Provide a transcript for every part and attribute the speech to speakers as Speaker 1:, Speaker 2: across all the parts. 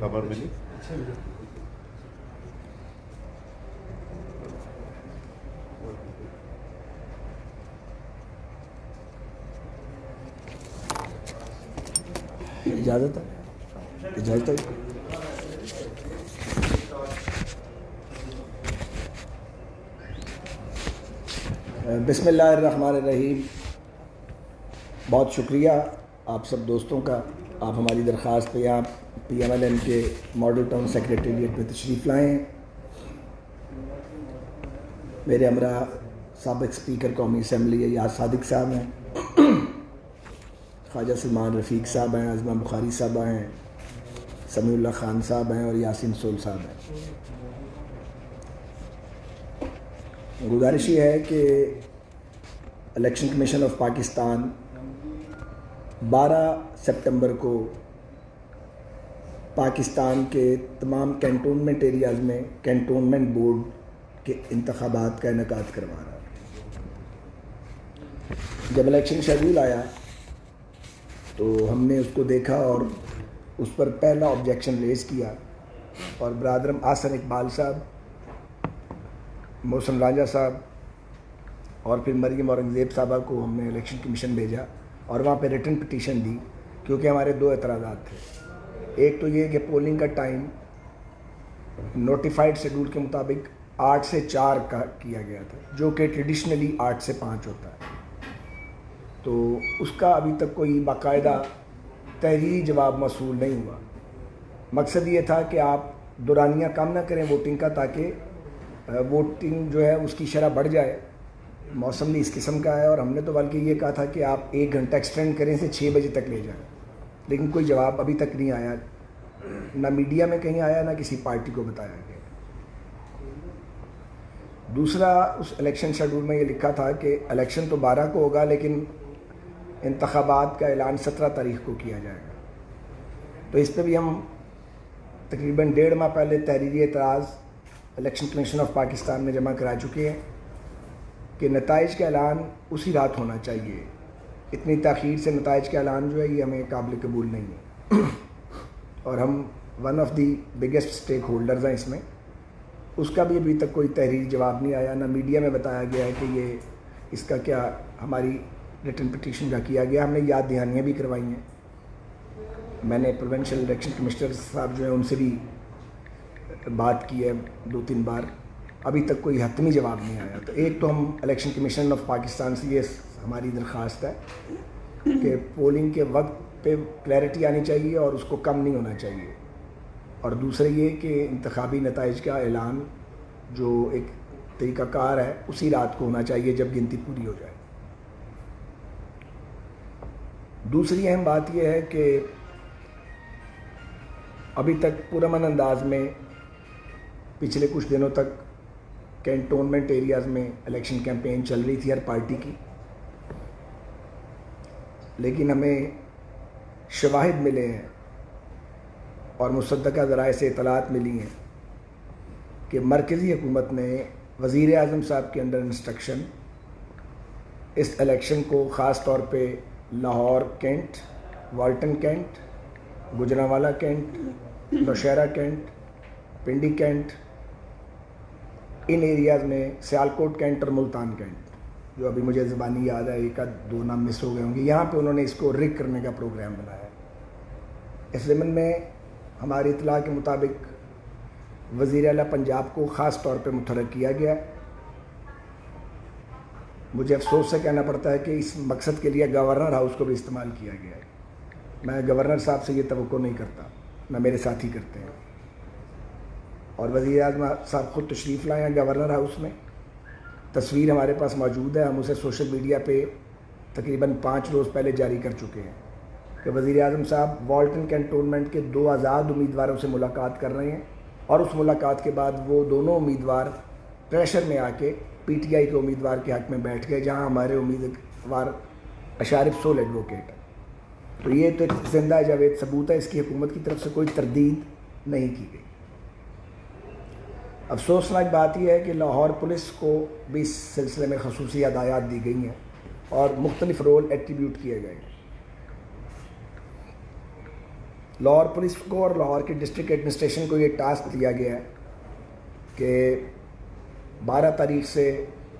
Speaker 1: خبر ملی؟
Speaker 2: اجازت ہے؟ اجازت ہے؟ بسم اللہ الرحمن الرحیم. بہت شکریہ آپ سب دوستوں کا. آپ ہماری درخواست پہ یہاں PMLN کے ماڈل ٹاؤن سیکریٹریٹ میں تشریف لائے ہیں. میرے ہمراہ سابق اسپیکر قومی اسمبلی ایاز صادق صاحب ہیں, خواجہ سلمان رفیق صاحب ہیں, عظمہ بخاری صاحبہ ہیں, سمیع اللہ خان صاحب ہیں اور یاسین سول صاحب ہیں. گزارش یہ ہے کہ election commission of Pakistan 12 September کو پاکستان کے تمام کینٹونمنٹ ایریاز میں کینٹونمنٹ بورڈ کے انتخابات کا انعقاد کروا رہا ہے. جب الیکشن شیڈول آیا تو ہم نے اس کو دیکھا اور اس پر پہلا آبجیکشن ریز کیا, اور برادرم آسن اقبال صاحب, محسن راجہ صاحب اور پھر مریم اورنگزیب صاحبہ کو ہم نے الیکشن کمیشن بھیجا اور وہاں پہ ریٹن پٹیشن دی, کیونکہ ہمارے 2 اعتراضات تھے. ایک تو یہ کہ پولنگ کا ٹائم نوٹیفائڈ شیڈول کے مطابق 8 سے 4 کا کیا گیا تھا, جو کہ ٹریڈیشنلی 8 سے 5 ہوتا ہے. تو اس کا ابھی تک کوئی باقاعدہ تحریری جواب موصول نہیں ہوا. مقصد یہ تھا کہ آپ دورانیہ کم نہ کریں ووٹنگ کا, تاکہ ووٹنگ جو ہے اس کی شرح بڑھ جائے. موسم بھی اس قسم کا ہے, اور ہم نے تو بلکہ یہ کہا تھا کہ آپ 1 گھنٹہ ایکسٹینڈ کریں سے 6 بجے تک لے جائیں, لیکن کوئی جواب ابھی تک نہیں آیا, نہ میڈیا میں کہیں آیا نہ کسی پارٹی کو بتایا گیا. دوسرا, اس الیکشن شیڈول میں یہ لکھا تھا کہ الیکشن تو 12 کو ہوگا, لیکن انتخابات کا اعلان 17 تاریخ کو کیا جائے گا. تو اس پہ بھی ہم تقریباً 1.5 ماہ پہلے تحریری اعتراض الیکشن کمیشن آف پاکستان میں جمع کرا چکے ہیں کہ نتائج کا اعلان اسی رات ہونا چاہیے. اتنی تاخیر سے نتائج کا اعلان جو ہے یہ ہمیں قابل قبول نہیں ہے, اور ہم one of the biggest stake holders ہیں اس میں. اس کا بھی ابھی تک کوئی تحریری جواب نہیں آیا, نہ میڈیا میں بتایا گیا ہے کہ یہ اس کا کیا ہماری ریٹن پٹیشن کا کیا گیا. ہم نے یاد دہانیاں بھی کروائی ہیں. میں نے پروونشل الیکشن کمشنر صاحب جو ہیں ان سے بھی بات کی ہے 2-3 بار, ابھی تک کوئی حتمی جواب نہیں آیا. تو ایک تو ہم الیکشن کمیشن آف پاکستان سے یہ ہماری درخواست ہے کہ پولنگ کے وقت پہ کلیئرٹی آنی چاہیے اور اس کو کم نہیں ہونا چاہیے. اور دوسرے یہ کہ انتخابی نتائج کا اعلان جو ایک طریقہ کار ہے اسی رات کو ہونا چاہیے جب گنتی پوری ہو جائے. دوسری اہم بات یہ ہے کہ ابھی تک پرامن انداز میں پچھلے کچھ دنوں تک کینٹونمنٹ ایریاز میں الیکشن کیمپین چل رہی تھی ہر پارٹی کی, لیکن ہمیں شواہد ملے ہیں اور مصدقہ ذرائع سے اطلاعات ملی ہیں کہ مرکزی حکومت نے وزیر اعظم صاحب کے انڈر انسٹرکشن اس الیکشن کو خاص طور پہ Lahore cantt, Walton cantt, Gujranwala cantt, Nowshera cantt, Pindi cantt, ان ایریاز میں سیالکوٹ کینٹ اور ملتان کینٹ, جو ابھی مجھے زبانی یاد ہے, 1-2 نام مس ہو گئے ہوں گے, یہاں پہ انہوں نے اس کو ریگ کرنے کا پروگرام بنایا ہے. اس ضمن میں ہماری اطلاع کے مطابق وزیر اعلیٰ پنجاب کو خاص طور پہ متحرک کیا گیا ہے. مجھے افسوس سے کہنا پڑتا ہے کہ اس مقصد کے لیے گورنر ہاؤس کو بھی استعمال کیا گیا ہے. میں گورنر صاحب سے یہ توقع نہیں کرتا, نہ میرے ساتھی کرتے ہیں. اور وزیر اعظم صاحب خود تشریف لائے ہیں گورنر ہاؤس میں. تصویر ہمارے پاس موجود ہے, ہم اسے سوشل میڈیا پہ تقریباً 5 روز پہلے جاری کر چکے ہیں کہ وزیر اعظم صاحب والٹن کینٹونمنٹ کے 2 آزاد امیدواروں سے ملاقات کر رہے ہیں, اور اس ملاقات کے بعد وہ دونوں امیدوار پریشر میں آ کے PTI کے امیدوار کے حق میں بیٹھ گئے, جہاں ہمارے امیدوار اشارف سول ایڈوکیٹ ہے. تو یہ تو ایک زندہ جاوید ثبوت ہے, اس کی حکومت کی طرف سے کوئی تردید نہیں کی گئی. افسوسناک بات یہ ہے کہ لاہور پولیس کو بھی اس سلسلے میں خصوصی ہدایات دی گئی ہیں اور مختلف رول ایٹریبیوٹ کیے گئے ہیں. لاہور پولیس کو اور لاہور کے ڈسٹرکٹ ایڈمنسٹریشن کو یہ ٹاسک دیا گیا ہے کہ 12 تاریخ سے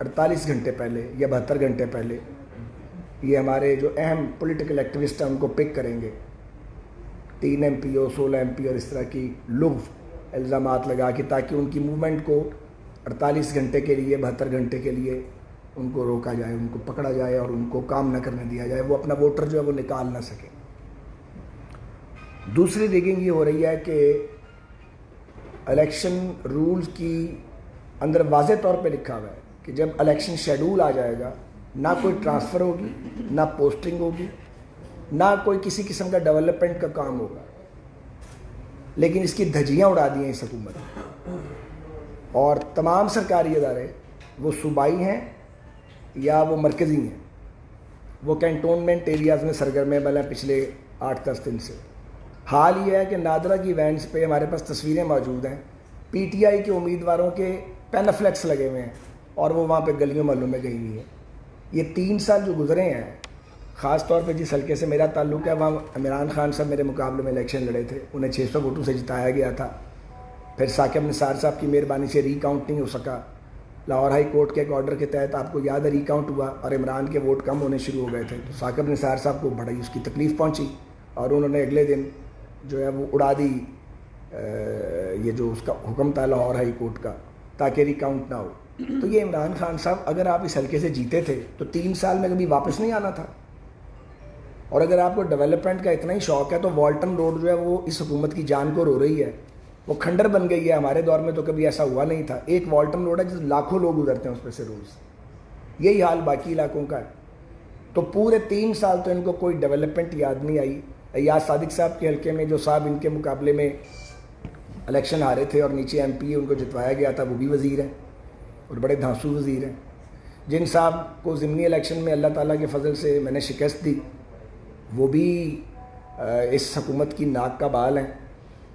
Speaker 2: 48 گھنٹے پہلے یا 72 گھنٹے پہلے یہ ہمارے جو اہم پولیٹیکل ایکٹیوسٹ ہیں ان کو پک کریں گے. 3 MP 16 MP اور اس طرح کی لغو الزامات لگا کے تاکہ ان کی موومنٹ کو 48 گھنٹے کے لیے 72 گھنٹے کے لیے ان کو روکا جائے, ان کو پکڑا جائے اور ان کو کام نہ کرنے دیا جائے, وہ اپنا ووٹر جو ہے وہ نکال نہ سکے. دوسری ریگنگ یہ ہو رہی ہے کہ الیکشن رولز کی اندر واضح طور پہ لکھا ہوا ہے کہ جب الیکشن شیڈول آ جائے گا نہ کوئی ٹرانسفر ہوگی, نہ پوسٹنگ ہوگی, نہ کوئی کسی قسم کا ڈیولپمنٹ کا کام ہوگا. لیکن اس کی دھجیاں اڑا دی ہیں اس حکومت نے, اور تمام سرکاری ادارے وہ صوبائی ہیں یا وہ مرکزی ہیں, وہ کینٹونمنٹ ایریاز میں سرگرم عمل ہیں پچھلے 8-10 دن سے. حال یہ ہے کہ نادرہ کی وینس پہ ہمارے پاس تصویریں موجود ہیں, PTI کے امیدواروں کے پینفلیکس لگے ہوئے ہیں اور وہ وہاں پہ گلیوں محلوں میں گئی ہوئی ہیں. یہ 3 سال جو گزرے ہیں, خاص طور پہ جس حلقے سے میرا تعلق ہے وہاں عمران خان صاحب میرے مقابلے میں الیکشن لڑے تھے, انہیں 600 ووٹوں سے جتایا گیا تھا. پھر ثاقب نثار صاحب کی مہربانی سے ری کاؤنٹ نہیں ہو سکا. لاہور ہائی کورٹ کے ایک آرڈر کے تحت آپ کو یاد ہے ری کاؤنٹ ہوا اور عمران کے ووٹ کم ہونے شروع ہو گئے تھے, تو ثاقب نثار صاحب کو بڑی اس کی تکلیف پہنچی اور انہوں نے اگلے دن جو ہے وہ اڑا دی یہ جو اس کا حکم تھا لاہور ہائی کورٹ کا تاکہ ری کاؤنٹ نہ ہو. تو یہ عمران خان صاحب اگر آپ اس حلقے سے جیتے تھے تو 3 سال میں کبھی واپس نہیں آنا تھا. اور اگر آپ کو ڈیولپمنٹ کا اتنا ہی شوق ہے تو والٹن روڈ جو ہے وہ اس حکومت کی جان کو رو رہی ہے, وہ کھنڈر بن گئی ہے. ہمارے دور میں تو کبھی ایسا ہوا نہیں تھا. ایک والٹن روڈ ہے جس لاکھوں لوگ گزرتے ہیں اس پہ سے روز. یہی حال باقی علاقوں کا ہے. تو پورے 3 سال تو ان کو کوئی ڈیولپمنٹ یاد نہیں آئی. ایاز صادق صاحب کے حلقے میں جو صاحب ان کے مقابلے میں الیکشن ہارے تھے اور نیچے MP ان کو جتوایا گیا تھا, وہ بھی وزیر ہیں اور بڑے دھانسو وزیر ہیں. جن صاحب کو ضمنی الیکشن میں اللہ تعالیٰ کے فضل سے میں نے شکست دی, وہ بھی اس حکومت کی ناک کا بال ہیں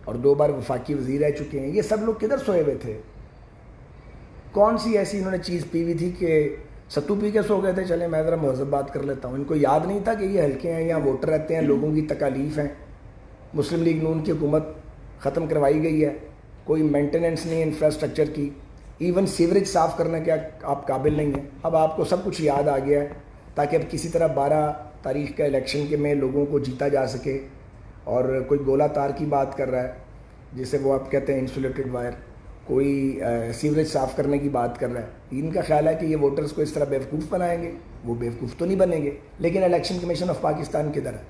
Speaker 2: اور 2 بار وفاقی وزیر رہ چکے ہیں. یہ سب لوگ کدھر سوئے ہوئے تھے؟ کون سی ایسی انہوں نے چیز پی ہوئی تھی کہ ستو پی کے سو گئے تھے؟ چلیں میں ذرا مہذب بات کر لیتا ہوں. ان کو یاد نہیں تھا کہ یہ حلقے ہیں, یہاں ووٹر رہتے ہیں, لوگوں کی تکالیف ہیں. مسلم لیگ نون کی حکومت ختم کروائی گئی ہے, کوئی مینٹیننس نہیں ہے انفراسٹرکچر کی, ایون سیوریج صاف کرنے کے آپ قابل نہیں ہیں. اب آپ کو سب کچھ یاد آ گیا ہے تاکہ اب کسی طرح 12 تاریخ کا الیکشن کے میں لوگوں کو جیتا جا سکے. اور کوئی گولہ تار کی بات کر رہا ہے جسے وہ آپ کہتے ہیں انسولیٹڈ وائر, کوئی سیوریج صاف کرنے کی بات کر رہا ہے. ان کا خیال ہے کہ یہ ووٹرز کو اس طرح بیوقوف بنائیں گے. وہ بیوقوف تو نہیں بنیں گے, لیکن الیکشن کمیشن آف پاکستان کدھر ہے؟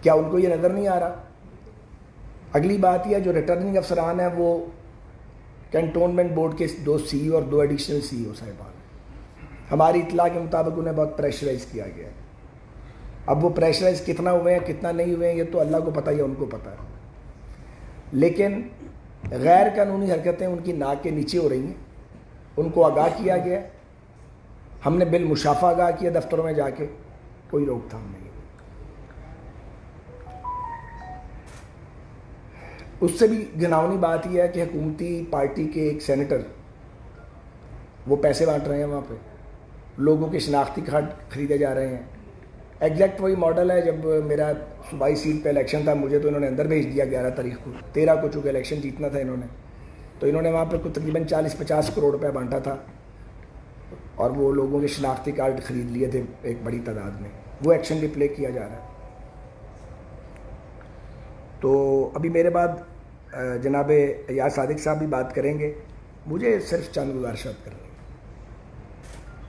Speaker 2: کیا ان کو یہ نظر نہیں آ رہا؟ اگلی بات یہ ہے جو ریٹرننگ افسران ہیں وہ کینٹونمنٹ بورڈ کے 2 CEO اور 2 ایڈیشنل CEO صاحبان. ہماری اطلاع کے مطابق انہیں بہت پریشرائز کیا گیا ہے. اب وہ پریشرائز کتنا ہوئے ہیں کتنا نہیں ہوئے ہیں یہ تو اللہ کو پتہ ہے, ان کو پتہ ہے. لیکن غیر قانونی حرکتیں ان کی ناک کے نیچے ہو رہی ہیں. ان کو آگاہ کیا گیا, ہم نے بالمشافہ آگاہ کیا دفتروں میں جا کے, کوئی روک تھام نہیں. اس سے بھی گھناؤنی بات یہ ہے کہ حکومتی پارٹی کے ایک سینیٹر وہ پیسے بانٹ رہے ہیں وہاں پہ, لوگوں کے شناختی کارڈ خریدے جا رہے ہیں. ایگزیکٹ وہی ماڈل ہے جب میرا صوبائی سیٹ پہ الیکشن تھا, مجھے تو انہوں نے اندر بھیج دیا 11 تاریخ کو. 13 کو چونکہ الیکشن جیتنا تھا انہوں نے, تو انہوں نے وہاں پہ تقریباً 40-50 کروڑ روپے بانٹا تھا اور وہ لوگوں کے شناختی کارڈ خرید لیے تھے ایک بڑی تعداد میں. وہ ایکشن ریپلے کیا جا رہا ہے. تو ابھی میرے بعد جناب ایاز صادق صاحب بھی بات کریں گے. مجھے صرف چند گزارشات کرنی ہے.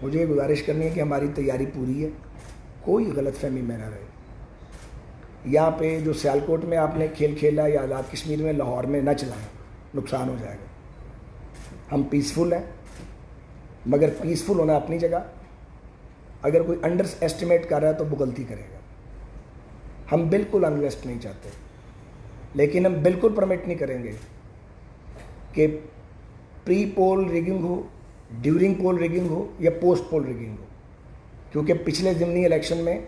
Speaker 2: مجھے یہ گزارش کرنی ہے کہ ہماری تیاری پوری ہے, کوئی غلط فہمی میں نہ رہے. یہاں پہ جو سیالکوٹ میں آپ نے کھیل کھیلا یا آزاد کشمیر میں لاہور میں نہ چلائیں, نقصان ہو جائے گا. ہم پیسفل ہیں, مگر پیسفل ہونا اپنی جگہ. اگر کوئی انڈر ایسٹیمیٹ کر رہا ہے تو وہ غلطی کرے گا. ہم بالکل انریسٹ نہیں چاہتے, لیکن ہم بالکل پرمٹ نہیں کریں گے کہ پری پول ریگنگ ہو, ڈیورنگ پول ریگنگ ہو یا پوسٹ پول ریگنگ ہو, کیونکہ پچھلے ضمنی الیکشن میں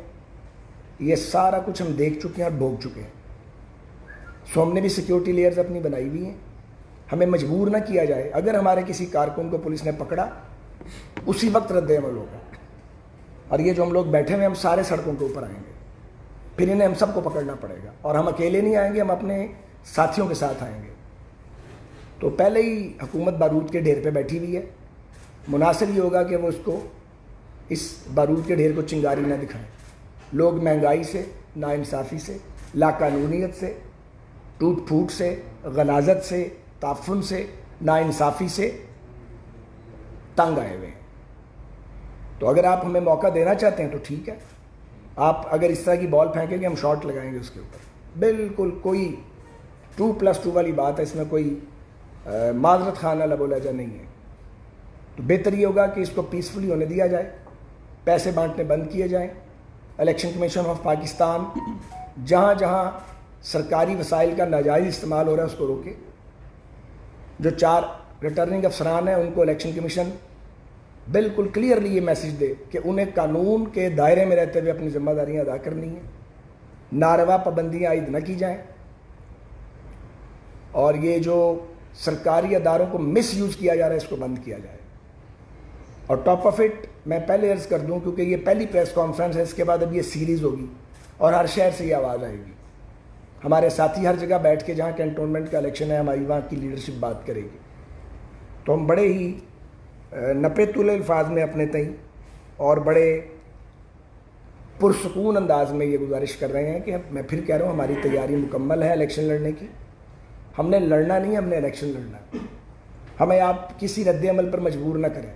Speaker 2: یہ سارا کچھ ہم دیکھ چکے ہیں اور بھوگ چکے ہیں. سو ہم نے بھی سیکیورٹی لیئرز اپنی بنائی ہوئی ہیں. ہمیں مجبور نہ کیا جائے. اگر ہمارے کسی کارکن کو پولیس نے پکڑا اسی وقت رد عمل ہوگا, اور یہ جو ہم لوگ بیٹھے ہوئے ہم سارے سڑکوں کے اوپر آئیں گے. پھر انہیں ہم سب کو پکڑنا پڑے گا، اور ہم اکیلے نہیں آئیں گے، ہم اپنے ساتھیوں کے ساتھ آئیں گے۔ تو پہلے ہی حکومت بارود کے ڈھیر پہ بیٹھی ہوئی ہے، مناسب یہ ہوگا کہ وہ اس بارود کے ڈھیر کو چنگاری نہ دکھائیں۔ لوگ مہنگائی سے، ناانصافی سے، لاقانونیت سے، ٹوٹ پھوٹ سے، غلاظت سے، تعفن سے، ناانصافی سے تنگ آئے ہوئے ہیں۔ تو اگر آپ ہمیں موقع دینا چاہتے ہیں تو ٹھیک ہے، آپ اگر اس طرح کی بال پھینکیں گے ہم شاٹ لگائیں گے اس کے اوپر، بالکل کوئی 2+2 والی بات ہے، اس میں کوئی معذرت خانہ لب و لہجہ نہیں ہے۔ تو بہتر یہ ہوگا کہ اس کو پیسفلی ہونے دیا جائے، پیسے بانٹنے بند کیے جائیں، الیکشن کمیشن آف پاکستان جہاں جہاں سرکاری وسائل کا ناجائز استعمال ہو رہا ہے اس کو روکے، جو 4 ریٹرننگ افسران ہیں ان کو الیکشن کمیشن بالکل کلیئرلی یہ میسج دے کہ انہیں قانون کے دائرے میں رہتے ہوئے اپنی ذمہ داریاں ادا کرنی ہیں، ناروا پابندیاں عائد نہ کی جائیں، اور یہ جو سرکاری اداروں کو مس یوز کیا جا رہا ہے اس کو بند کیا جائے۔ اور ٹاپ آف اٹ میں پہلے عرض کر دوں، کیونکہ یہ پہلی پریس کانفرنس ہے، اس کے بعد اب یہ سیریز ہوگی اور ہر شہر سے یہ آواز آئے گی، ہمارے ساتھی ہر جگہ بیٹھ کے جہاں کینٹونمنٹ کا الیکشن ہے ہماری وہاں کی لیڈرشپ بات کرے گی، تو ہم بڑے ہی نپے تلے الفاظ میں اپنے تئیں اور بڑے پرسکون انداز میں یہ گزارش کر رہے ہیں کہ میں پھر کہہ رہا ہوں ہماری تیاری مکمل ہے الیکشن لڑنے کی۔ ہم نے لڑنا نہیں، ہم نے الیکشن لڑنا ہے۔ ہمیں آپ کسی رد عمل پر مجبور نہ کریں۔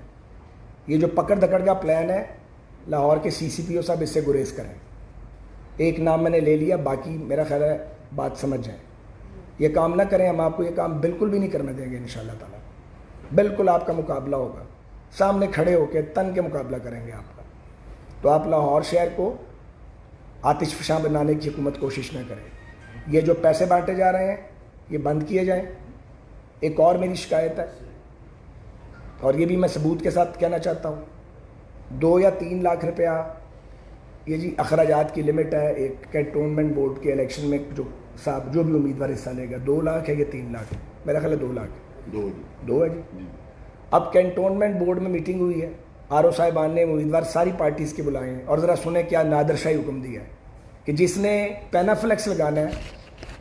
Speaker 2: یہ جو پکڑ دھکڑ کا پلان ہے، لاہور کے CCPO صاحب اس سے گریز کریں۔ ایک نام میں نے لے لیا، باقی میرا خیال ہے بات سمجھ جائیں۔ یہ کام نہ کریں، ہم آپ کو یہ کام بالکل بھی نہیں کرنے دیں گے انشاءاللہ تعالیٰ۔ بالکل آپ کا مقابلہ ہوگا، سامنے کھڑے ہو کے تن کے مقابلہ کریں گے آپ کا۔ تو آپ لاہور شہر کو آتش فشاں بنانے کی حکومت کوشش نہ کریں۔ یہ جو پیسے بانٹے جا رہے ہیں یہ بند کیے جائیں۔ ایک اور میری شکایت ہے، اور یہ بھی میں ثبوت کے ساتھ کہنا چاہتا ہوں، 2 یا 3 لاکھ روپیہ یہ جی اخراجات کی لمٹ ہے ایک کینٹونمنٹ بورڈ کے الیکشن میں، جو بھی امیدوار حصہ لے گا، 2 لاکھ ہے یا 3 لاکھ ہے، میرا خیال ہے 2 لاکھ، 2 ہے جی۔ اب کینٹونمنٹ بورڈ میں میٹنگ ہوئی ہے، RO صاحبان نے امیدوار ساری پارٹیز کے بلائے ہیں، اور ذرا سنیں کیا نادر شاہی حکم دیا ہے کہ جس نے پینافلیکس لگانا ہے،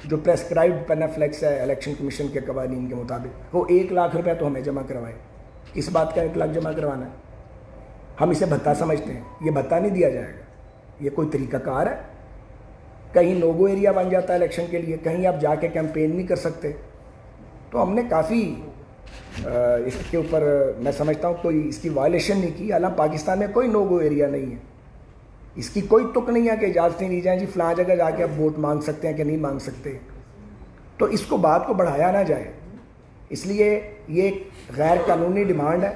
Speaker 2: جو پریسکرائبڈ پینافلیکس ہے الیکشن کمیشن کے قوانین کے مطابق، وہ 1 لاکھ روپیہ تو ہمیں جمع کروائیں۔ اس بات کا 1 لاکھ جمع کروانا ہے، ہم اسے بھتہ سمجھتے ہیں، یہ بھتہ نہیں دیا جائے گا۔ یہ کوئی طریقہ کار ہے؟ کہیں نوگو ایریا بن جاتا ہے الیکشن کے لیے، کہیں آپ جا کے کیمپین نہیں کر سکتے۔ تو ہم نے کافی اس کے اوپر میں سمجھتا ہوں کوئی اس کی وائلیشن نہیں کی۔ حالانکہ پاکستان میں کوئی نوگو ایریا نہیں ہے، اس کی کوئی تک نہیں ہے کہ اجازت نہیں دی جائیں جی فلاں جگہ جا کے آپ ووٹ مانگ سکتے ہیں کہ نہیں مانگ سکتے۔ تو اس کو بات کو بڑھایا نہ جائے، اس لیے یہ ایک غیر قانونی ڈیمانڈ ہے۔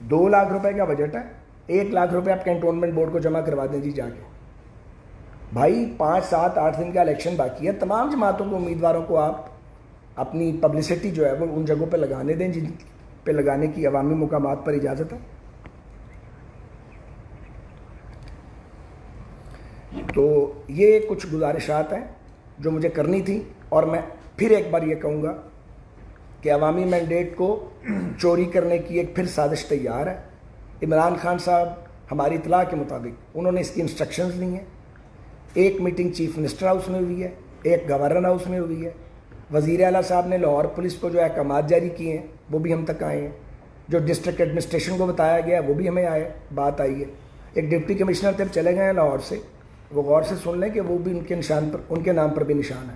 Speaker 2: 2 لاکھ روپے کا بجٹ ہے، 1 لاکھ روپے آپ کینٹونمنٹ بورڈ کو جمع کروا دیں جی جا کے۔ بھائی 5، 7، 8 دن کا الیکشن باقی ہے، تمام جماعتوں کو، امیدواروں کو آپ اپنی پبلسٹی جو ہے وہ ان جگہوں پہ لگانے دیں جن پہ لگانے کی عوامی مقامات پر اجازت ہے۔ تو یہ کچھ گزارشات ہیں جو مجھے کرنی تھی، اور میں پھر ایک بار یہ کہوں گا کہ عوامی مینڈیٹ کو چوری کرنے کی ایک پھر سازش تیار ہے۔ عمران خان صاحب ہماری اطلاع کے مطابق انہوں نے اس کی انسٹرکشنز لی ہیں۔ ایک میٹنگ چیف منسٹر ہاؤس میں ہوئی ہے، ایک گورنر ہاؤس میں ہوئی ہے۔ وزیر اعلیٰ صاحب نے لاہور پولیس کو جو احکامات جاری کیے ہیں وہ بھی ہم تک آئے ہیں، جو ڈسٹرکٹ ایڈمنسٹریشن کو بتایا گیا ہے وہ بھی ہمیں بات آئی ہے۔ ایک ڈپٹی کمشنر تب چلے گئے ہیں لاہور سے، وہ غور سے سن لیں کہ وہ بھی ان کے نام پر بھی نشان ہے۔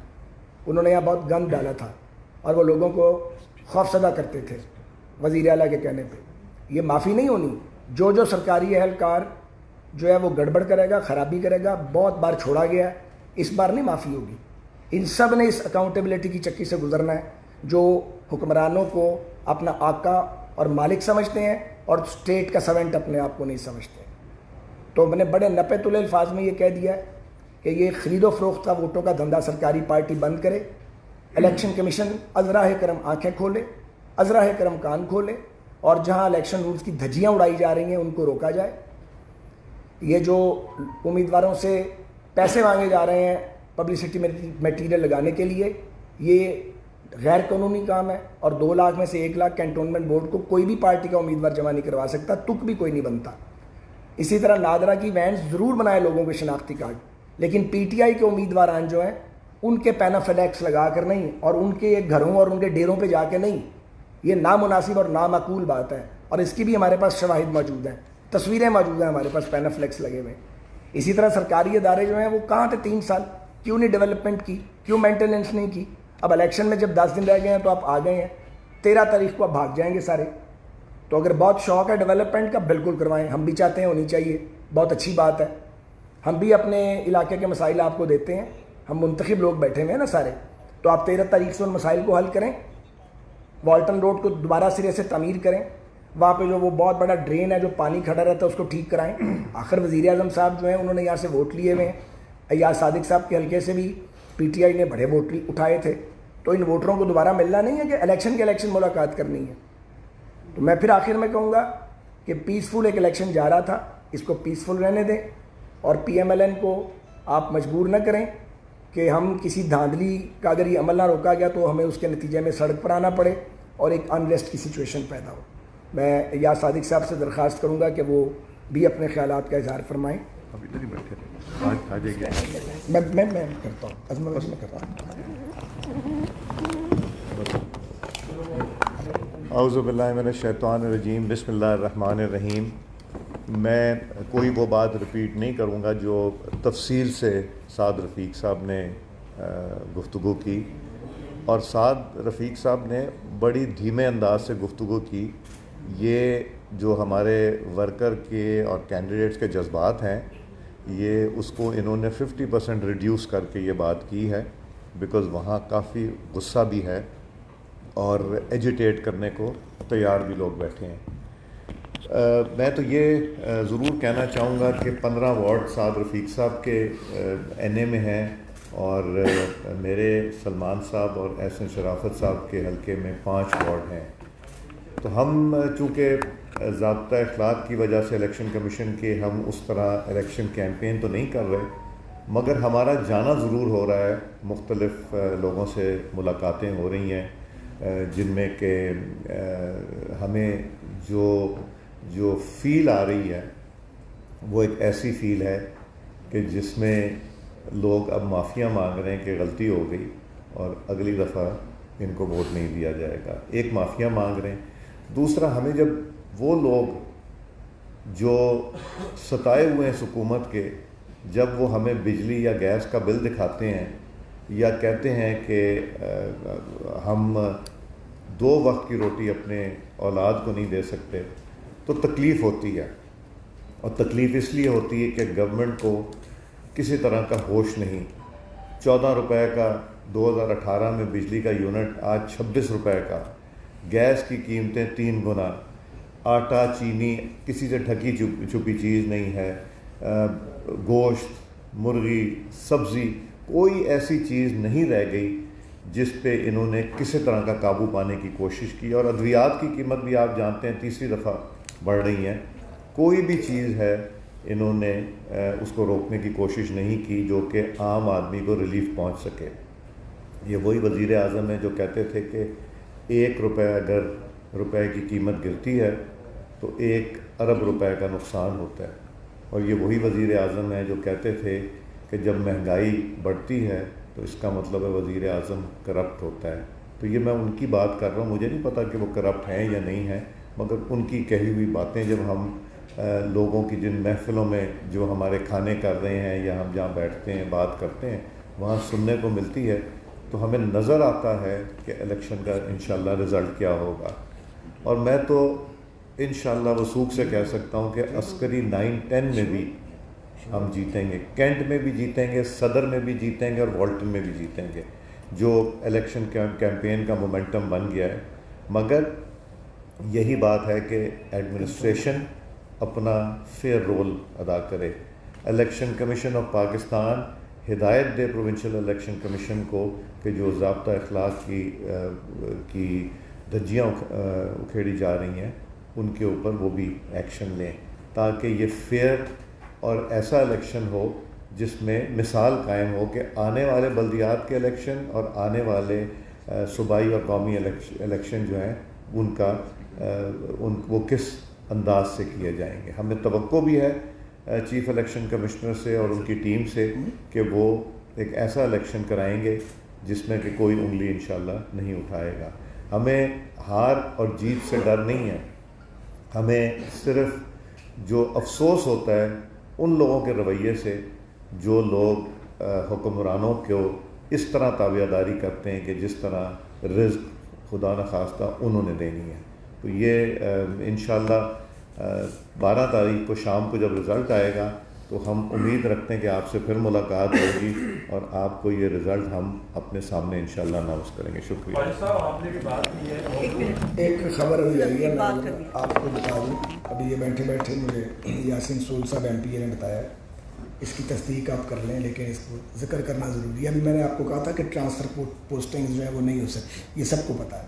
Speaker 2: انہوں نے یہاں بہت گند ڈالا تھا اور وہ لوگوں کو خوف زدہ کرتے تھے وزیر اعلیٰ کے کہنے پہ۔ یہ معافی نہیں ہونی، جو سرکاری اہلکار جو ہے وہ گڑبڑ کرے گا، خرابی کرے گا، بہت بار چھوڑا گیا ہے، اس بار نہیں معافی ہوگی۔ ان سب نے اس اکاؤنٹیبلٹی کی چکی سے گزرنا ہے، جو حکمرانوں کو اپنا آقا اور مالک سمجھتے ہیں اور اسٹیٹ کا سرونٹ اپنے آپ کو نہیں سمجھتے۔ تو میں نے بڑے نپے تلے الفاظ میں یہ کہہ دیا ہے کہ یہ خرید و فروخت کا ووٹوں کا دھندا سرکاری پارٹی بند کرے، الیکشن کمیشن ازراہ کرم آنکھیں کھولے، ازراہ کرم کان کھولے، اور جہاں الیکشن رولز کی دھجیاں اڑائی جا رہی ہیں ان کو روکا جائے۔ یہ جو امیدواروں سے پیسے مانگے جا رہے ہیں پبلسٹی میٹیریل لگانے کے لیے، یہ غیر قانونی کام ہے، اور 2 لاکھ میں سے 1 لاکھ کینٹونمنٹ بورڈ کو کوئی بھی پارٹی کا امیدوار جمع نہیں کروا سکتا، تک بھی کوئی نہیں بنتا۔ اسی طرح نادرا کی وینز ضرور بنائے لوگوں کے شناختی کارڈ، لیکن پی ٹی آئی کے امیدواران جو ہیں ان کے پینافلیکس لگا کر نہیں اور ان کے گھروں اور ان کے ڈیروں پہ جا کے نہیں. یہ نامناسب اور نامعقول بات ہے, اور اس کی بھی ہمارے پاس شواہد موجود ہیں, تصویریں موجود ہیں ہمارے پاس پینافلیکس لگے ہوئے. اسی طرح سرکاری ادارے جو ہیں وہ کہاں تھے 3 سال, کیوں نہیں ڈیولپمنٹ کی, کیوں مینٹیننس نہیں کی؟ اب الیکشن میں جب 10 دن رہ گئے ہیں تو آپ آ گئے ہیں, 13 تاریخ کو آپ بھاگ جائیں گے سارے. تو اگر بہت شوق ہے ڈیولپمنٹ کا بالکل کروائیں, ہم بھی چاہتے ہیں ہونی چاہیے, بہت اچھی بات ہے. ہم بھی اپنے علاقے کے مسائل آپ کو دیتے ہیں, ہم منتخب لوگ بیٹھے ہوئے ہیں نا سارے, تو آپ 13 تاریخ سے ان مسائل کو حل کریں. والٹن روڈ کو دوبارہ سرے سے تعمیر کریں, وہاں پہ جو وہ بہت بڑا ڈرین ہے جو پانی کھڑا رہتا ہے اس کو ٹھیک کرائیں. آخر وزیر اعظم صاحب جو ہیں انہوں نے یہاں سے ووٹ لیے ہوئے ہیں, ایاز صادق صاحب کے حلقے سے بھی پی ٹی آئی نے بڑے ووٹ اٹھائے تھے, تو ان ووٹروں کو دوبارہ ملنا نہیں ہے کہ الیکشن کے الیکشن ملاقات کرنی ہے. تو میں پھر آخر میں کہوں گا کہ پیسفل ایک الیکشن جا رہا تھا, اس کو پیسفل رہنے دیں, اور پی ایم ایل این کو آپ مجبور نہ کریں کہ ہم کسی دھاندلی کا اگر یہ عمل نہ روکا گیا تو ہمیں اس کے نتیجے میں سڑک پر آنا پڑے اور ایک انریسٹ کی سچویشن پیدا ہو. میں یا صادق صاحب سے درخواست کروں گا کہ وہ بھی اپنے خیالات کا اظہار فرمائیں. میں کرتا ہوں, میں کرتا ہوں.
Speaker 1: اعوذ باللہ من الشیطان الرجیم, بسم اللہ الرحمن الرحیم. میں کوئی وہ بات رپیٹ نہیں کروں گا جو تفصیل سے سعد رفیق صاحب نے گفتگو کی, اور سعد رفیق صاحب نے بڑی دھیمے انداز سے گفتگو کی. یہ جو ہمارے ورکر کے اور کینڈیڈیٹس کے جذبات ہیں, یہ اس کو انہوں نے 50% ریڈیوس کر کے یہ بات کی ہے, بیکاز وہاں کافی غصہ بھی ہے اور ایجیٹیٹ کرنے کو تیار بھی لوگ بیٹھے ہیں. میں تو یہ ضرور کہنا چاہوں گا کہ 15 وارڈ سعد رفیق صاحب کے این اے میں ہیں, اور میرے سلمان صاحب اور احسن شرافت صاحب کے حلقے میں 5 وارڈ ہیں. تو ہم چونکہ ضابطہ اخلاق کی وجہ سے الیکشن کمیشن کے ہم اس طرح الیکشن کیمپین تو نہیں کر رہے, مگر ہمارا جانا ضرور ہو رہا ہے, مختلف لوگوں سے ملاقاتیں ہو رہی ہیں, جن میں کہ ہمیں جو فیل آ رہی ہے وہ ایک ایسی فیل ہے کہ جس میں لوگ اب معافیاں مانگ رہے ہیں کہ غلطی ہو گئی اور اگلی دفعہ ان کو ووٹ نہیں دیا جائے گا. ایک معافیاں مانگ رہے ہیں. دوسرا, ہمیں جب وہ لوگ جو ستائے ہوئے ہیں حکومت کے, جب وہ ہمیں بجلی یا گیس کا بل دکھاتے ہیں یا کہتے ہیں کہ ہم 2 وقت کی روٹی اپنے اولاد کو نہیں دے سکتے, تو تکلیف ہوتی ہے. اور تکلیف اس لیے ہوتی ہے کہ گورنمنٹ کو کسی طرح کا ہوش نہیں. 14 روپے کا 2018 میں بجلی کا یونٹ آج 26 روپے کا, گیس کی قیمتیں 3 گنا, آٹا چینی کسی سے ڈھکی چھپی چیز نہیں ہے, گوشت مرغی سبزی کوئی ایسی چیز نہیں رہ گئی جس پہ انہوں نے کسی طرح کا قابو پانے کی کوشش کی. اور ادویات کی قیمت بھی آپ جانتے ہیں تیسری دفعہ بڑھ رہی ہیں. کوئی بھی چیز ہے انہوں نے اس کو روکنے کی کوشش نہیں کی جو کہ عام آدمی کو ریلیف پہنچ سکے. یہ وہی وزیر اعظم ہیں جو کہتے تھے کہ 1 روپے اگر روپے کی قیمت گرتی ہے تو 1 ارب روپے کا نقصان ہوتا ہے. اور یہ وہی وزیر اعظم ہیں جو کہتے تھے کہ جب مہنگائی بڑھتی ہے تو اس کا مطلب ہے وزیر اعظم کرپٹ ہوتا ہے. تو یہ میں ان کی بات کر رہا ہوں, مجھے نہیں پتا کہ وہ کرپٹ ہیں یا نہیں ہیں, مگر ان کی کہی ہوئی باتیں جب ہم لوگوں کی جن محفلوں میں جو ہمارے کھانے کر رہے ہیں یا ہم جہاں بیٹھتے ہیں بات کرتے ہیں وہاں سننے کو ملتی ہے, تو ہمیں نظر آتا ہے کہ الیکشن کا انشاءاللہ رزلٹ کیا ہوگا. اور میں تو انشاءاللہ وثوق سے کہہ سکتا ہوں کہ عسکری 9-10 میں بھی ہم جیتیں گے, کینٹ میں بھی جیتیں گے, صدر میں بھی جیتیں گے, اور والٹن میں بھی جیتیں گے, جو الیکشن کیمپین کا مومنٹم بن گیا ہے. مگر یہی بات ہے کہ ایڈمنسٹریشن اپنا فیئر رول ادا کرے. الیکشن کمیشن آف پاکستان ہدایت دے پروونشل الیکشن کمیشن کو کہ جو ضابطہ اخلاق کی دھجیاں اکھیڑی جا رہی ہیں ان کے اوپر وہ بھی ایکشن لیں, تاکہ یہ فیئر اور ایسا الیکشن ہو جس میں مثال قائم ہو کہ آنے والے بلدیات کے الیکشن اور آنے والے صوبائی اور قومی الیکشن جو ہیں وہ کس انداز سے کیے جائیں گے. ہمیں توقع بھی ہے چیف الیکشن کمشنر سے اور ان کی ٹیم سے کہ وہ ایک ایسا الیکشن کرائیں گے جس میں کہ کوئی انگلی انشاءاللہ نہیں اٹھائے گا. ہمیں ہار اور جیت سے ڈر نہیں ہے, ہمیں صرف جو افسوس ہوتا ہے ان لوگوں کے رویے سے جو لوگ حکمرانوں کو اس طرح تابعداری کرتے ہیں کہ جس طرح رزق خدا نخواستہ انہوں نے دینی ہے. تو یہ انشاءاللہ 12 تاریخ کو شام کو جب رزلٹ آئے گا تو ہم امید رکھتے ہیں کہ آپ سے پھر ملاقات ہوگی اور آپ کو یہ رزلٹ ہم اپنے سامنے انشاءاللہ اناؤنس کریں گے. شکریہ.
Speaker 3: آپ نے بھی بات کی ہے,
Speaker 2: ایک خبر ابھی آئی ہے, میں آپ کو بتا دوں. ابھی یہ بیٹھے بیٹھے مجھے یاسین سول صاحب ایم پی اے نے بتایا, اس کی تصدیق آپ کر لیں لیکن اس کو ذکر کرنا ضروری ہے. ابھی میں نے آپ کو کہا تھا کہ ٹرانسفر پوسٹنگ جو ہے وہ نہیں ہو سکتی, یہ سب کو پتہ ہے.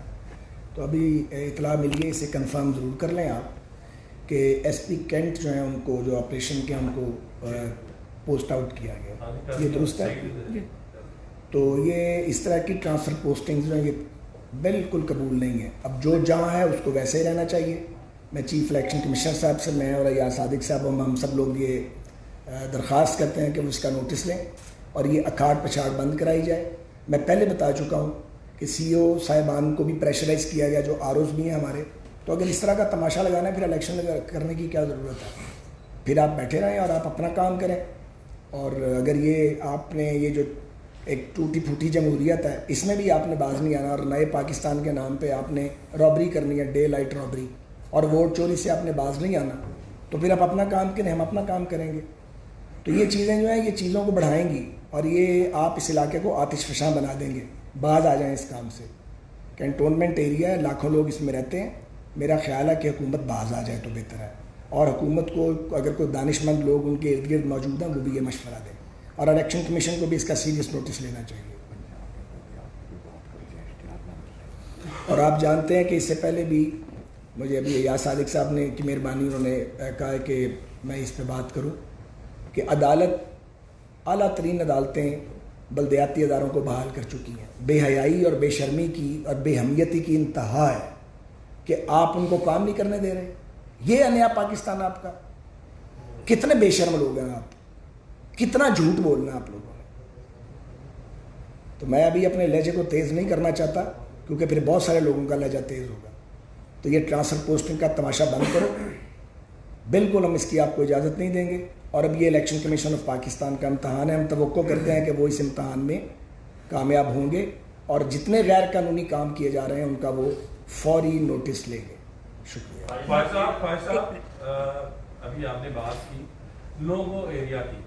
Speaker 2: تو ابھی اطلاع ملی ہے, اسے کنفرم ضرور کر لیں آپ کہ ایس پی کینٹ جو ہیں ان کو جو آپریشن کے ان کو پوسٹ آؤٹ کیا گیا, یہ درست ہے. تو یہ اس طرح کی ٹرانسفر پوسٹنگ جو ہیں یہ بالکل قبول نہیں ہے. اب جو جہاں ہے اس کو ویسے ہی رہنا چاہیے. میں چیف الیکشن کمشنر صاحب سے, میں اور ایاز صادق صاحب ہم سب لوگ یہ درخواست کرتے ہیں کہ وہ اس کا نوٹس لیں اور یہ اکھاڑ پچھاڑ بند کرائی جائے. میں پہلے بتا چکا ہوں کہ سی او صاحبان کو بھی پریشرائز کیا گیا, جو آر اوز بھی ہیں ہمارے. تو اگر اس طرح کا تماشا لگانا ہے پھر الیکشن کرنے کی کیا ضرورت ہے؟ پھر آپ بیٹھے رہیں اور آپ اپنا کام کریں. اور اگر یہ آپ نے یہ جو ایک ٹوٹی پھوٹی جمہوریت ہے اس میں بھی آپ نے باز نہیں آنا اور نئے پاکستان کے نام پہ آپ نے رابری کرنی ہے, ڈے لائٹ رابری, اور ووٹ چوری سے آپ نے باز نہیں آنا, تو پھر آپ اپنا کام کریں, ہم اپنا کام کریں گے. تو یہ چیزیں جو ہیں یہ چیزوں کو بڑھائیں گی اور یہ آپ اس علاقے کو آتش فشاں بنا دیں گے. باز آ جائیں اس کام سے. کینٹونمنٹ ایریا ہے, لاکھوں لوگ اس میں رہتے ہیں. میرا خیال ہے کہ حکومت باز آ جائے تو بہتر ہے, اور حکومت کو اگر کوئی دانش مند لوگ ان کے ارد گرد موجود ہیں وہ بھی یہ مشورہ دیں, اور الیکشن کمیشن کو بھی اس کا سیریس نوٹس لینا چاہیے. اور آپ جانتے ہیں کہ اس سے پہلے بھی مجھے ابھی ایاز صادق صاحب نے کی مہربانی, انہوں نے کہا ہے کہ میں اس پہ بات کروں کہ عدالت, اعلیٰ ترین عدالتیں بلدیاتی اداروں کو بحال کر چکی ہیں. بے حیائی اور بے شرمی کی اور بے حمیتی کی انتہا ہے کہ آپ ان کو کام نہیں کرنے دے رہے. یہ ہے نیا پاکستان آپ کا. کتنے بے شرم لوگ ہیں آپ, کتنا جھوٹ بولنا آپ لوگوں نے. تو میں ابھی اپنے لہجے کو تیز نہیں کرنا چاہتا کیونکہ پھر بہت سارے لوگوں کا لہجہ تیز ہوگا. تو یہ ٹرانسفر پوسٹنگ کا تماشا بند کرو, بالکل ہم اس کی آپ کو اجازت نہیں دیں گے. اور اب یہ الیکشن کمیشن آف پاکستان کا امتحان ہے, ہم توقع کرتے ہیں کہ وہ اس امتحان میں کامیاب ہوں گے اور جتنے غیر قانونی کام کیے جا رہے ہیں ان کا وہ فوری نوٹس لیں گے. شکریہ.
Speaker 3: فائز صاحب, ابھی آپ نے بات کی نو-گو ایریا کی,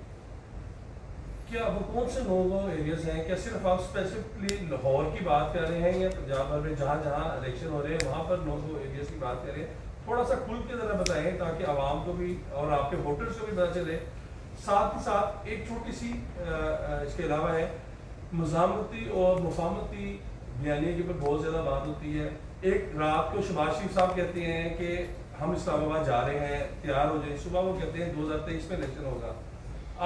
Speaker 3: کیا وہ کون سے نو-گو ایریاز ہیں؟ کیا صرف آپ اسپیسیفکلی لاہور کی بات کر رہے ہیں یا پنجاب بھر میں جہاں جہاں الیکشن ہو رہے ہیں وہاں پر نو-گو ایریاز کی بات کر رہے ہیں؟ تھوڑا سا کھل کے ذرا بتائیں تاکہ عوام کو بھی اور آپ کے ووٹرز کو بھی پتہ چلے. ساتھ ہی ساتھ ایک چھوٹی سی اس کے علاوہ ہے, مزاحمتی اور مفاہمتی بیانیے کے اوپر بہت زیادہ بات ہوتی ہے. ایک رات کو شہباز شریف صاحب کہتے ہیں کہ ہم اسلام آباد جا رہے ہیں, تیار ہو جائیں. صبح وہ کہتے ہیں 2023 میں الیکشن ہوگا.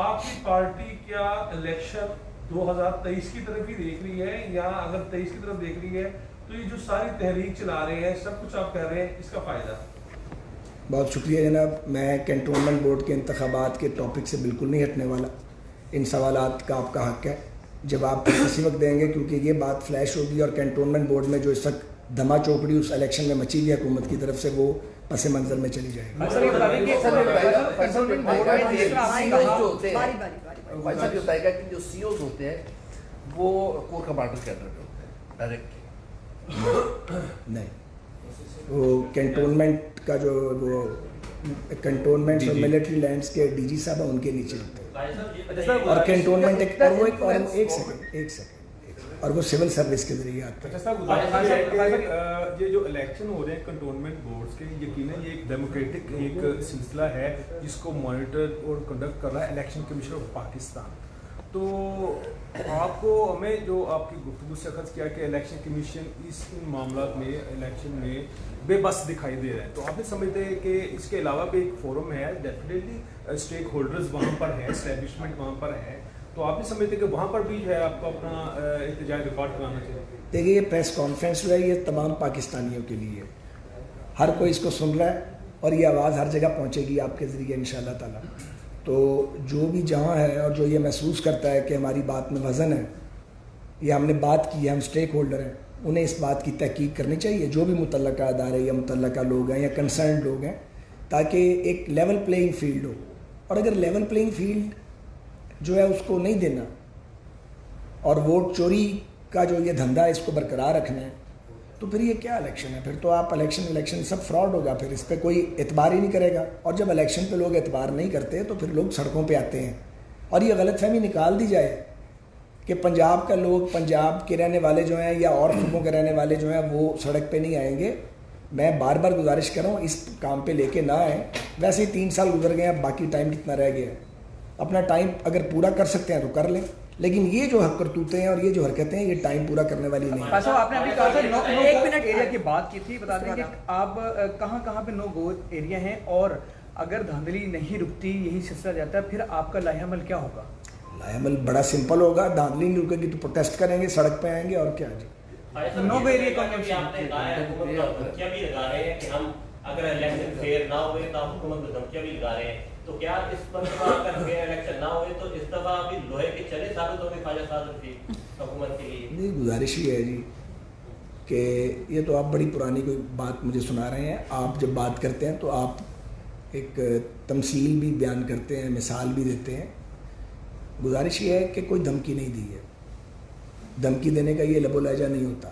Speaker 3: آپ کی پارٹی کیا الیکشن 2023 کی طرف ہی دیکھ رہی ہے, یا اگر 23 کی طرف دیکھ رہی ہے تو یہ جو ساری تحریک چلا رہے ہیں, سب کچھ آپ کر رہے ہیں, اس کا فائدہ؟
Speaker 2: بہت شکریہ جناب. میں کینٹونمنٹ بورڈ کے انتخابات کے ٹاپک سے بالکل نہیں ہٹنے والا. ان سوالات کا آپ کا حق ہے, جواب اسی وقت دیں گے کیونکہ یہ بات فلیش ہوگی اور کینٹونمنٹ بورڈ میں جو اس وقت دھما چوپڑی اس الیکشن میں مچی ہوئی حکومت کی طرف سے وہ پس منظر میں چلی جائے گی.
Speaker 4: بتائے گا کہ جو سی اوز ہوتے ہیں وہ کور کمانڈر کے انڈر ہوتے ہیں ڈائریکٹ
Speaker 2: نہیں, وہ کینٹونمنٹ کا جو وہ کنٹونمنٹ اور ملٹری لینڈز کے ڈی جی صاحب ہیں ان کے نیچے ہوتے ہیں. اور کنٹونمنٹ ایک سیکنڈ اور وہ سول سروس کے ذریعے آتے ہیں.
Speaker 5: یہ جو الیکشن ہو رہے ہیں کنٹونمنٹ بورڈز کے, یقیناً یہ ایک ڈیموکریٹک ایک سلسلہ ہے جس کو مانیٹر اور کنڈکٹ کر رہا ہے الیکشن کمیشن آف پاکستان. تو آپ کو ہمیں جو آپ کی گفتگو سے اخذ کیا کہ الیکشن کمیشن ان معاملات میں الیکشن میں بے بس دکھائی دے رہا ہے, تو آپ نہیں سمجھتے کہ اس کے علاوہ بھی ایک فورم ہے, ڈیفینیٹلی اسٹیک ہولڈرز وہاں پر ہے, اسٹیبلشمنٹ وہاں پر ہے, تو آپ نہیں سمجھتے کہ وہاں پر بھی جو ہے آپ کو اپنا احتجاج ریکارڈ کرانا چاہیے؟
Speaker 2: دیکھیے یہ پریس کانفرنس جو ہے یہ تمام پاکستانیوں کے لیے, ہر کوئی اس کو سن رہا ہے اور یہ آواز ہر جگہ پہنچے گی آپ کے ذریعے انشاءاللہ تعالیٰ. تو جو بھی جہاں ہے اور جو یہ محسوس کرتا ہے کہ ہماری بات میں وزن ہے یا ہم نے بات کی ہے، ہم سٹیک ہولڈر ہیں، انہیں اس بات کی تحقیق کرنی چاہیے، جو بھی متعلقہ ادارے یا متعلقہ لوگ ہیں یا کنسرنڈ لوگ ہیں، تاکہ ایک لیول پلینگ فیلڈ ہو. اور اگر لیول پلینگ فیلڈ جو ہے اس کو نہیں دینا اور ووٹ چوری کا جو یہ دھندا ہے اس کو برقرار رکھنا ہے، تو پھر یہ کیا الیکشن ہے؟ پھر تو آپ الیکشن سب فراڈ ہوگا، پھر اس پہ کوئی اعتبار ہی نہیں کرے گا. اور جب الیکشن پہ لوگ اعتبار نہیں کرتے تو پھر لوگ سڑکوں پہ آتے ہیں. اور یہ غلط فہمی نکال دی جائے کہ پنجاب کا لوگ، پنجاب کے رہنے والے جو ہیں یا اور صوبوں کے رہنے والے جو ہیں وہ سڑک پہ نہیں آئیں گے. میں بار بار گزارش کر رہا ہوں اس کام پہ لے کے نہ آئیں. ویسے ہی 3 سال گزر گئے ہیں، اب باقی ٹائم کتنا رہ گیا ہے. اپنا ٹائم اگر پورا کر سکتے ہیں تو کر لیں، لیکن یہ جو کرتوتیں ہیں اور یہ جو حرکتیں ہیں یہ ٹائم پورا کرنے والی نہیں ہیں.
Speaker 6: آپ نے ابھی کہا تھا نو گو ایریا کی بات کی تھی، بتا دیں کہ آپ کہاں کہاں پہ نو گو ایریا ہیں، اور اگر دھاندلی نہیں رکتی، یہی سلسلہ جاتا ہے، پھر آپ کا لائحہ عمل کیا ہوگا؟
Speaker 2: لائحہ عمل بڑا سمپل ہوگا. دھاندلی نہیں رکے گی تو پروٹیسٹ کریں گے، سڑک پہ آئیں گے، اور کیا. جی
Speaker 6: نو گو ایریا کا
Speaker 7: دھمکیاں بھی لگا رہے ہیں کہ ہم اگر الیکشن فیئر نہ ہوئے تو حکومت کو دھمکیاں بھی لگا رہے ہیں، تو کیا اس پر اگر فیئر الیکشن نہ ہوئے تو اس دفعہ بھی لوہے کے چلے ثابت ہوں گے خواجہ سعد رفیق حکومت کے لیے؟
Speaker 2: نہیں، گزارش یہ ہے جی کہ یہ تو آپ بڑی پرانی کوئی بات مجھے سنا رہے ہیں. آپ جب بات کرتے ہیں تو آپ ایک تمثیل بھی بیان کرتے ہیں، مثال بھی دیتے ہیں. گزارش یہ ہے کہ کوئی دھمکی نہیں دی ہے. دھمکی دینے کا یہ لب و لہجہ نہیں ہوتا.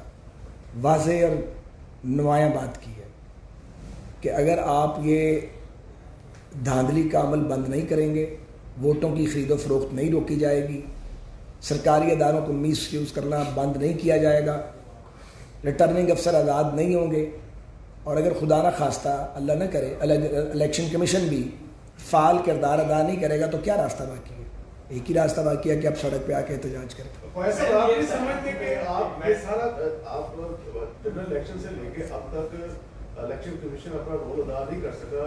Speaker 2: واضح اور نمایاں بات کی ہے کہ اگر آپ یہ دھاندلی کا عمل بند نہیں کریں گے، ووٹوں کی خرید و فروخت نہیں روکی جائے گی، سرکاری اداروں کو میس یوز کرنا بند نہیں کیا جائے گا، ریٹرننگ افسر آزاد نہیں ہوں گے، اور اگر خدا نہ خواستہ اللہ نہ کرے الیکشن کمیشن بھی فعال کردار ادا نہیں کرے گا، تو کیا راستہ باقی ہے؟ ایک ہی راستہ باقی ہے کہ آپ سڑک پہ آ کے احتجاج کریں.
Speaker 1: آپ یہ سمجھتے کہ آپ یہ سارا آپ جنرل الیکشن سے لے کے اب تک الیکشن کمیشن اپنا رول ادا نہیں کر سکا،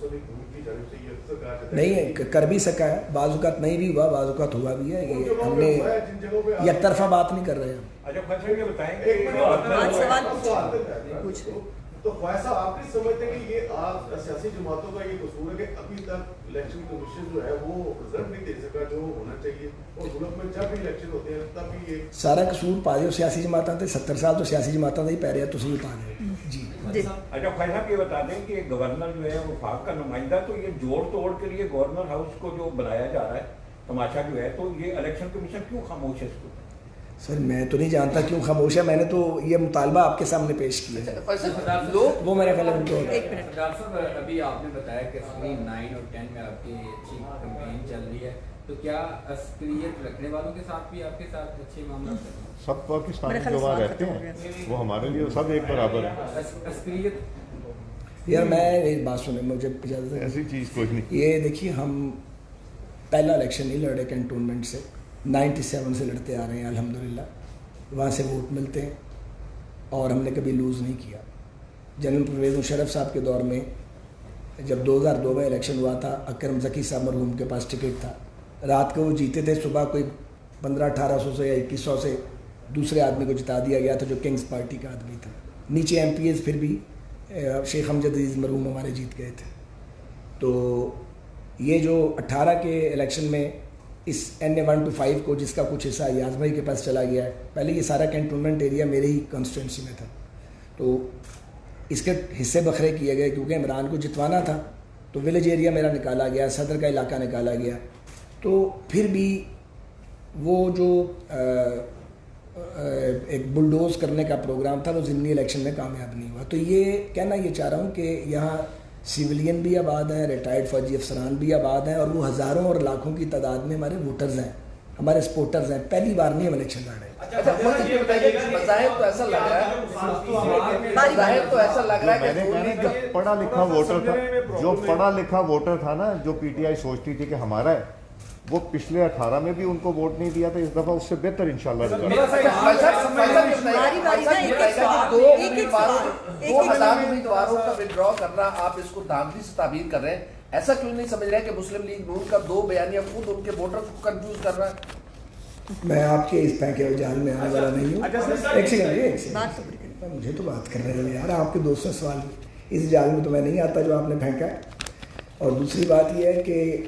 Speaker 1: حکومت کی جانب سے یہ اکثر کہا جاتا ہے
Speaker 2: نہیں کر بھی سکا ہے، بعض اوقات نہیں بھی ہوا، بعض اوقات ہوا بھی ہے. یہ ہم نے یک طرفہ بات نہیں کر رہے ہیں.
Speaker 5: اچھا خواجہ صاحب یہ بتائیں کہ
Speaker 1: تو خواجہ صاحب آپ نہیں سمجھتے کہ یہ سیاسی جماعتوں کا یہ قصور ہے کہ ابھی تک الیکشن کمیشن جو ہے وہ رزلٹ نہیں دے سکا جو ہونا چاہیے، اور ملک میں جب بھی الیکشن ہوتے ہیں تب بھی یہ
Speaker 2: سارا قصور پا جو سیاسی جماعتیں تھے 70 سال تو سیاسی جماعتیں ہی پہ رہے ہیں، تو صحیح پا رہے ہیں. جی
Speaker 8: اچھا خواجہ صاحب یہ بتا دیں کہ گورنر جو ہے وفاق کا نمائندہ، تو یہ جوڑ توڑ کے لیے گورنر ہاؤس کو جو بنایا جا رہا ہے تماشا جو ہے، تو یہ الیکشن کمیشن کیوں خاموش ہے اس کو؟
Speaker 2: سر میں تو نہیں جانتا کیوں خاموش ہے. میں نے تو یہ مطالبہ آپ کے سامنے پیش کیا ہے، وہ میرا خیال ہے.
Speaker 9: ڈاکٹر صاحب ابھی آپ نے بتایا کہ 9 اور 10 میں آپ کی اچھی کمپین چل رہی ہے، تو کیا عسکریت رکھنے والوں کے ساتھ بھی آپ کے ساتھ اچھے معاملات ہیں؟
Speaker 1: سب پاکستانی جو وہاں رہتے ہیں وہ ہمارے لیے سب ایک برابر ہے.
Speaker 9: عسکریت
Speaker 2: یار میں ایک بات سنیں، مجھے اجازت ہے؟
Speaker 1: ایسی چیز کوئی نہیں.
Speaker 2: یہ دیکھیے ہم پہلا الیکشن نہیں لڑے کنٹونمنٹ سے، 97 سے لڑتے آ رہے ہیں الحمدللہ. وہاں سے ووٹ ملتے ہیں اور ہم نے کبھی لوز نہیں کیا. جنرل پرویز مشرف صاحب کے دور میں جب 2002 میں الیکشن ہوا تھا، اکرم ذکی صاحب مرحوم کے پاس ٹکٹ تھا، رات کو وہ جیتے تھے، صبح کوئی 1500-1800 سے یا 2100 سے دوسرے آدمی کو جتا دیا گیا تھا جو کنگز پارٹی کا آدمی تھا. نیچے ایم پی ایز پھر بھی شیخ امجد عزیز مرحوم ہمارے جیت گئے تھے. تو یہ جو 18 کے الیکشن میں اس NA 1 to 5 کو جس کا کچھ حصہ ایاز بھائی کے پاس چلا گیا ہے، پہلے یہ سارا کنٹونمنٹ ایریا میرے ہی کانسٹیٹوئنسی میں تھا، تو اس کے حصے بکھرے کیے گئے کیونکہ عمران کو جتوانا تھا. تو ولیج ایریا میرا نکالا گیا، صدر کا علاقہ نکالا گیا. تو پھر بھی وہ جو ایک بلڈوز کرنے کا پروگرام تھا وہ ضمنی الیکشن میں کامیاب نہیں ہوا. تو یہ کہنا یہ چاہ رہا ہوں کہ یہاں سویلین بھی آباد ہیں، ریٹائرڈ فوجی افسران بھی آباد ہیں، اور وہ ہزاروں اور لاکھوں کی تعداد میں ہمارے ووٹرز ہیں، ہمارے سپورٹرز ہیں. پہلی بار نہیں ہم الیکشن لڑ رہے ہیں.
Speaker 4: بظاہر تو ایسا لگ رہا ہے
Speaker 1: میں نے پڑھا لکھا ووٹر تھا، جو پڑھا لکھا ووٹر تھا نا، جو PTI سوچتی تھی کہ ہمارا ہے، وہ پچھلے 18 میں بھی ان کو ووٹ نہیں دیا تھا. اس دفعہ اس سے بہتر انشاءاللہ رزلٹ.
Speaker 4: 2000 امیدواروں کا وڈرا کرنا آپ اس کو دھاندلی سے تعبیر کر رہے ہیں. ایسا کیوں نہیں سمجھ رہے کہ مسلم لیگ نون کا 2 بیانیہ خود ان کے ووٹر کو کنفیوز کر رہا ہے؟
Speaker 2: میں آپ کے اس پھینکے ہوئے جال میں آنے والا نہیں ہوں. ایک سیکنڈ، مجھے تو بات کر رہے ہیں یار، آپ کے دوستوں سوال میں اس جال میں تو میں نہیں آتا جو آپ نے پھینکا ہے. اور دوسری بات یہ ہے کہ